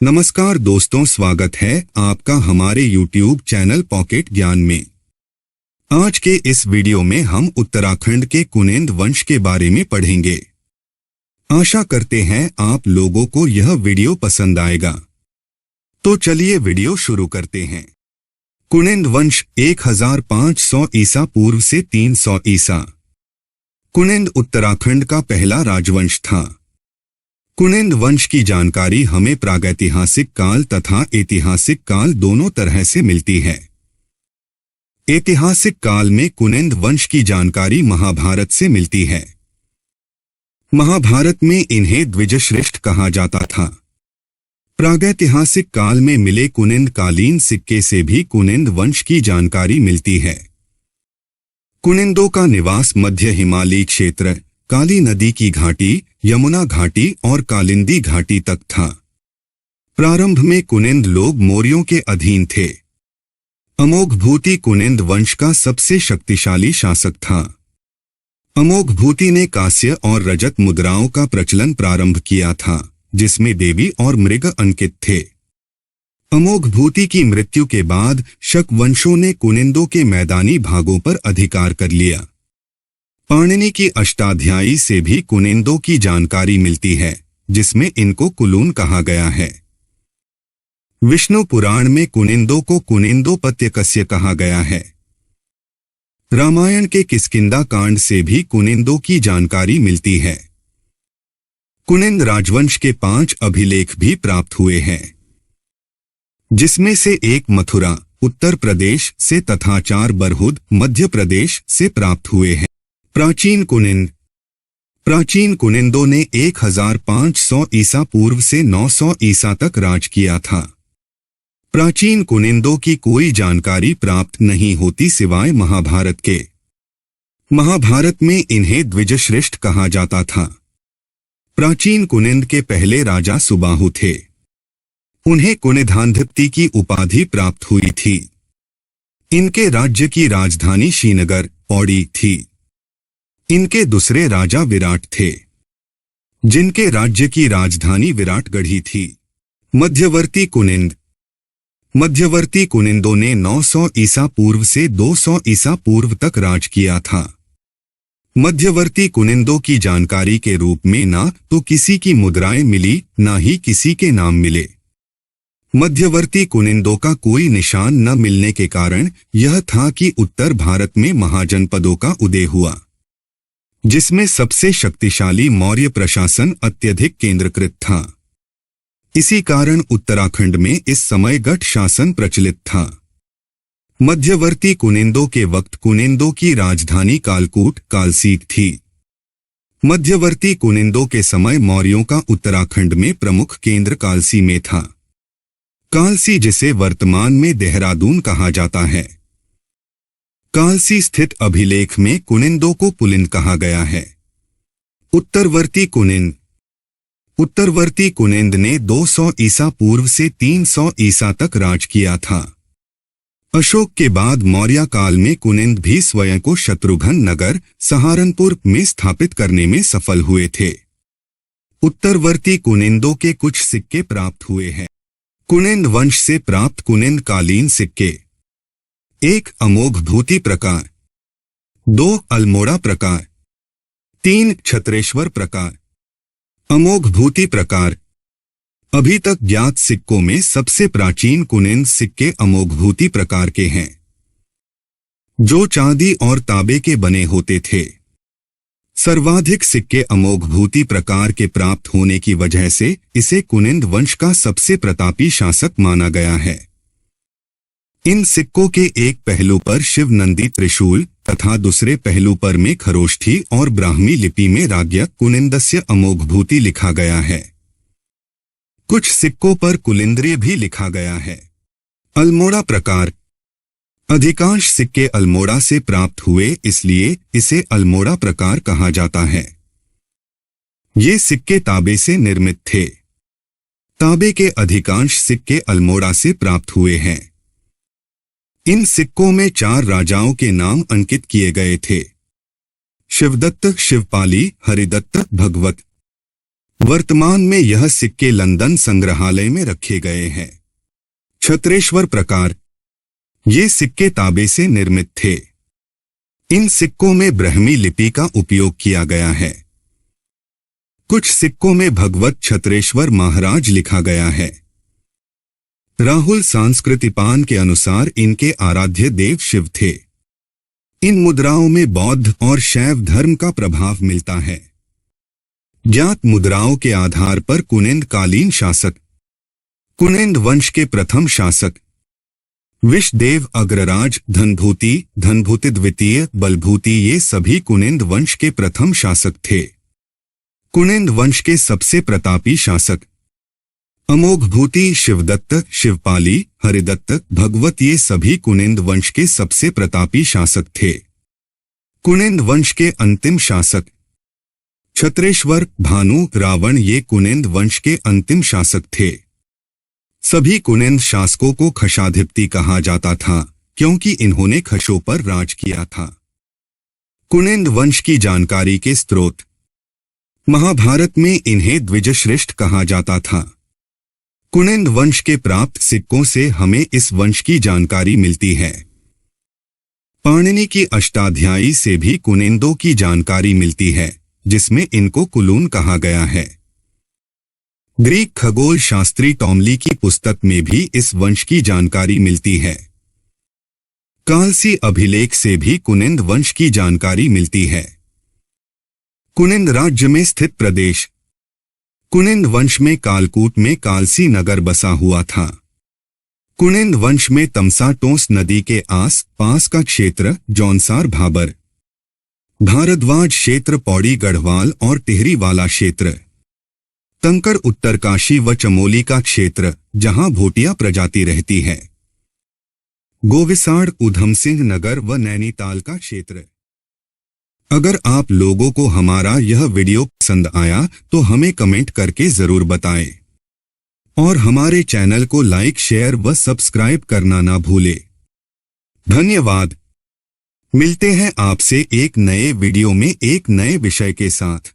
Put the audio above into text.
नमस्कार दोस्तों, स्वागत है आपका हमारे YouTube चैनल पॉकेट ज्ञान में। आज के इस वीडियो में हम उत्तराखंड के कुनिंद वंश के बारे में पढ़ेंगे। आशा करते हैं आप लोगों को यह वीडियो पसंद आएगा। तो चलिए वीडियो शुरू करते हैं। कुनिंद वंश 1500 ईसा पूर्व से 300 ईसा। कुनिंद उत्तराखंड का पहला राजवंश था। कुनिंद वंश की जानकारी हमें प्रागैतिहासिक काल तथा ऐतिहासिक काल दोनों तरह से मिलती है। ऐतिहासिक काल में कुनिंद वंश की जानकारी महाभारत से मिलती है। महाभारत में इन्हें द्विजश्रेष्ठ कहा जाता था। प्रागैतिहासिक काल में मिले कुनिंद कालीन सिक्के से भी कुनिंद वंश की जानकारी मिलती है। कुनिंदों का निवास मध्य हिमालयी क्षेत्र, काली नदी की घाटी, यमुना घाटी और कालिंदी घाटी तक था। प्रारंभ में कुनिंद लोग मौर्यों के अधीन थे। अमोघभूति कुनिंद वंश का सबसे शक्तिशाली शासक था। अमोघभूति ने कांस्य और रजत मुद्राओं का प्रचलन प्रारंभ किया था, जिसमें देवी और मृग अंकित थे। अमोघभूति की मृत्यु के बाद शक वंशों ने कुनिंदों के मैदानी भागों पर अधिकार कर लिया। पाणिनि की अष्टाध्यायी से भी कुनिंदों की जानकारी मिलती है, जिसमें इनको कुलून कहा गया है। विष्णु पुराण में कुनिंदों को कुनिंदोपत्यकस्य कहा गया है। रामायण के किष्किंधा कांड से भी कुनिंदों की जानकारी मिलती है। कुनिंद राजवंश के 5 अभिलेख भी प्राप्त हुए हैं, जिसमें से एक मथुरा, उत्तर प्रदेश से तथा 4 बरहुद, मध्य प्रदेश से प्राप्त हुए हैं। प्राचीन कुनिंदों ने 1500 ईसा पूर्व से 900 ईसा तक राज किया था। प्राचीन कुनिंदों की कोई जानकारी प्राप्त नहीं होती सिवाय महाभारत के। महाभारत में इन्हें द्विजश्रेष्ठ कहा जाता था। प्राचीन कुनिंद के पहले राजा सुबाहु थे। उन्हें कुनिधान्धिप्ति की उपाधि प्राप्त हुई थी। इनके राज्य की राजधानी श्रीनगर, पौड़ी थी। इनके दूसरे राजा विराट थे, जिनके राज्य की राजधानी विराटगढ़ी थी। मध्यवर्ती कुनिंदों ने 900 ईसा पूर्व से 200 ईसा पूर्व तक राज किया था। मध्यवर्ती कुनिंदों की जानकारी के रूप में ना तो किसी की मुद्राएं मिली, ना ही किसी के नाम मिले। मध्यवर्ती कुनिंदों का कोई निशान न मिलने के कारण यह था कि उत्तर भारत में महाजनपदों का उदय हुआ, जिसमें सबसे शक्तिशाली मौर्य प्रशासन अत्यधिक केंद्रीकृत था। इसी कारण उत्तराखंड में इस समय गठ शासन प्रचलित था। मध्यवर्ती कुनिंदों के वक्त कुनिंदों की राजधानी कालकूट, कालसीट थी। मध्यवर्ती कुनिंदों के समय मौर्यों का उत्तराखंड में प्रमुख केंद्र कालसी में था। कालसी, जिसे वर्तमान में देहरादून कहा जाता है। कालसी स्थित अभिलेख में कुनिंदों को पुलिंद कहा गया है। उत्तरवर्ती कुनिंद ने 200 ईसा पूर्व से 300 ईसा तक राज किया था। अशोक के बाद मौर्य काल में कुनिंद भी स्वयं को शत्रुघ्न नगर, सहारनपुर में स्थापित करने में सफल हुए थे। उत्तरवर्ती कुनिंदों के कुछ सिक्के प्राप्त हुए हैं। कुनिंद वंश से प्राप्त कुनिंद कालीन सिक्के: 1 अमोघभूति प्रकार, 2 अल्मोड़ा प्रकार, 3 छत्रेश्वर प्रकार। अमोघभूति प्रकार: अभी तक ज्ञात सिक्कों में सबसे प्राचीन कुनिंद सिक्के अमोघभूति प्रकार के हैं, जो चांदी और तांबे के बने होते थे। सर्वाधिक सिक्के अमोघभूति प्रकार के प्राप्त होने की वजह से इसे कुनिंद वंश का सबसे प्रतापी शासक माना गया है। इन सिक्कों के एक पहलू पर शिव नंदी त्रिशूल तथा दूसरे पहलू पर में खरोष्ठी और ब्राह्मी लिपि में राज्ञ कुनिंदस्य अमोघभूति लिखा गया है। कुछ सिक्कों पर कुलिंद्रीय भी लिखा गया है। अल्मोड़ा प्रकार: अधिकांश सिक्के अल्मोड़ा से प्राप्त हुए, इसलिए इसे अल्मोड़ा प्रकार कहा जाता है। ये सिक्के तांबे से निर्मित थे। तांबे के अधिकांश सिक्के अल्मोड़ा से प्राप्त हुए हैं। इन सिक्कों में 4 राजाओं के नाम अंकित किए गए थे: शिवदत्त, शिवपाली, हरिदत्त, भगवत। वर्तमान में यह सिक्के लंदन संग्रहालय में रखे गए हैं। छत्रेश्वर प्रकार। ये सिक्के तांबे से निर्मित थे। इन सिक्कों में ब्राह्मी लिपि का उपयोग किया गया है। कुछ सिक्कों में भगवत छत्रेश्वर महाराज लिखा गया है। राहुल सांस्कृतिपान के अनुसार इनके आराध्य देव शिव थे। इन मुद्राओं में बौद्ध और शैव धर्म का प्रभाव मिलता है। ज्ञात मुद्राओं के आधार पर कुनिंद कालीन शासक, कुनिंद वंश के प्रथम शासक विषदेव अग्रराज, धनभूति द्वितीय, बलभूति, ये सभी कुनिंद वंश के प्रथम शासक थे। कुनिंद वंश के सबसे प्रतापी शासक अमोघभूति, शिवदत्त, शिवपाली, हरिदत्त, भगवत, ये सभी कुनिंद वंश के सबसे प्रतापी शासक थे। कुनिंद वंश के अंतिम शासक छत्रेश्वर, भानु, रावण, ये कुनिंद वंश के अंतिम शासक थे। सभी कुनिंद शासकों को खशाधिपति कहा जाता था क्योंकि इन्होंने खशों पर राज किया था। कुनिंद वंश की जानकारी के स्रोत। महाभारत में इन्हें द्विजश्रेष्ठ कहा जाता था। कुनिंद वंश के प्राप्त सिक्कों से हमें इस वंश की जानकारी मिलती है। पाणिनि की अष्टाध्यायी से भी कुनिंदों की जानकारी मिलती है, जिसमें इनको कुलून कहा गया है। ग्रीक खगोल शास्त्री टॉमली की पुस्तक में भी इस वंश की जानकारी मिलती है। कालसी अभिलेख से भी कुनिंद वंश की जानकारी मिलती है। कुनिंद राज्य में स्थित प्रदेश। कुनिंद वंश में कालकूट में कालसी नगर बसा हुआ था। कुनिंद वंश में तमसा टोंस नदी के आस पास का क्षेत्र जौनसार, भाबर, भारद्वाज क्षेत्र, पौड़ी, गढ़वाल और टिहरी वाला क्षेत्र, तंकर, उत्तरकाशी व चमोली का क्षेत्र जहां भोटिया प्रजाति रहती है, गोविसाड़, उधमसिंह नगर व नैनीताल का क्षेत्र। अगर आप लोगों को हमारा यह वीडियो पसंद आया तो हमें कमेंट करके जरूर बताएं और हमारे चैनल को लाइक, शेयर व सब्सक्राइब करना ना भूलें। धन्यवाद। मिलते हैं आपसे एक नए वीडियो में एक नए विषय के साथ।